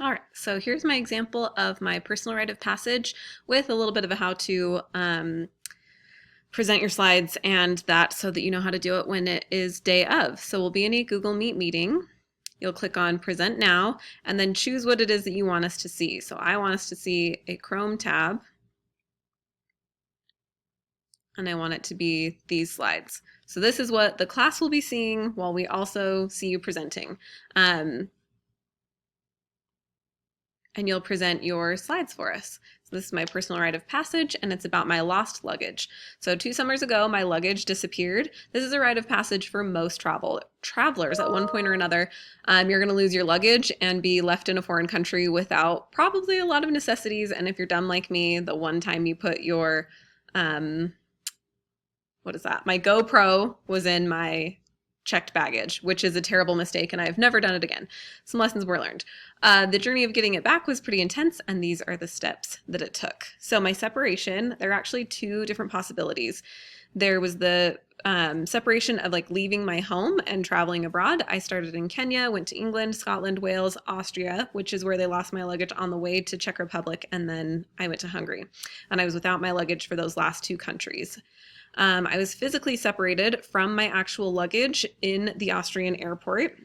All right, so here's my example of my personal rite of passage with a little bit of a how to present your slides and that so that you know how to do it when it is day of. So we'll be in a Google Meet meeting. You'll click on Present Now and then choose what it is that you want us to see. So I want us to see a Chrome tab and I want it to be these slides. So this is what the class will be seeing while we also see you presenting. And you'll present your slides for us. So this is my personal rite of passage, and it's about my lost luggage. So 2 summers ago, my luggage disappeared. This is a rite of passage for most travelers at one point or another. You're going to lose your luggage and be left in a foreign country without probably a lot of necessities. And if you're dumb like me, the one time you put your, what is that? My GoPro was in my checked baggage, which is a terrible mistake, and I've never done it again. Some lessons were learned. The journey of getting it back was pretty intense, and these are the steps that it took. So my separation, there are actually 2 different possibilities. There was the separation of like leaving my home and traveling abroad. I started in Kenya, went to England, Scotland, Wales, Austria, which is where they lost my luggage on the way to Czech Republic, and then I went to Hungary. And I was without my luggage for those last 2 countries. I was physically separated from my actual luggage in the Austrian airport.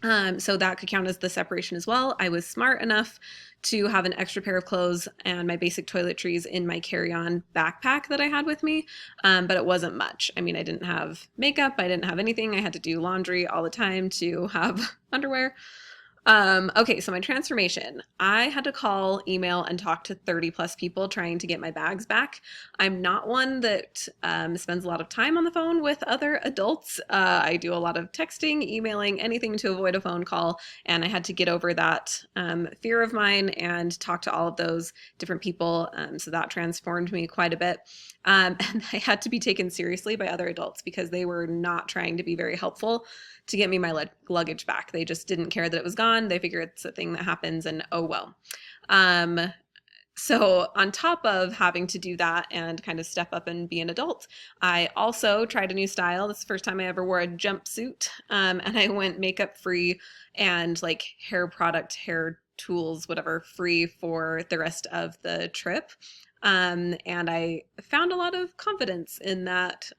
So that could count as the separation as well. I was smart enough to have an extra pair of clothes and my basic toiletries in my carry-on backpack that I had with me, but it wasn't much. I mean, I didn't have makeup, I didn't have anything. I had to do laundry all the time to have underwear. Okay, so my transformation. I had to call, email, and talk to 30 plus people trying to get my bags back. I'm not one that spends a lot of time on the phone with other adults. I do a lot of texting, emailing, anything to avoid a phone call, and I had to get over that fear of mine and talk to all of those different people, so that transformed me quite a bit. And I had to be taken seriously by other adults because they were not trying to be very helpful to get me my luggage back. They just didn't care that it was gone. They figure it's a thing that happens and oh well. So on top of having to do that and kind of step up and be an adult, I also tried a new style. This is the first time I ever wore a jumpsuit, and I went makeup free and like hair product, hair tools, whatever, free for the rest of the trip. And I found a lot of confidence in that,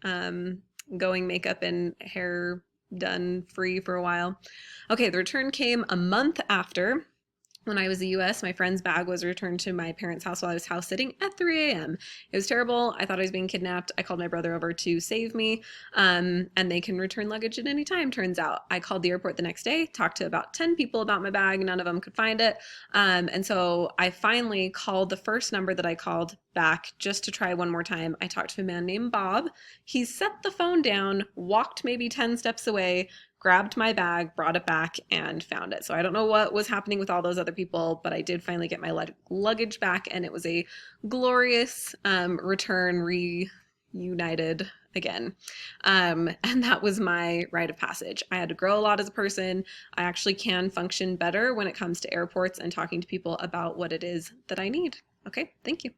going makeup and hair done free for a while. Okay, the return came a month after. When I was in the US, my friend's bag was returned to my parents' house while I was house sitting at 3 a.m. It was terrible. I thought I was being kidnapped. I called my brother over to save me, and they can return luggage at any time, turns out. I called the airport the next day, talked to about 10 people about my bag. None of them could find it. And so I finally called the first number that I called back just to try one more time. I talked to a man named Bob. He set the phone down, walked maybe 10 steps away, grabbed my bag, brought it back, and found it. So I don't know what was happening with all those other people, but I did finally get my luggage back, and it was a glorious return, reunited again. And that was my rite of passage. I had to grow a lot as a person. I actually can function better when it comes to airports and talking to people about what it is that I need. Okay, thank you.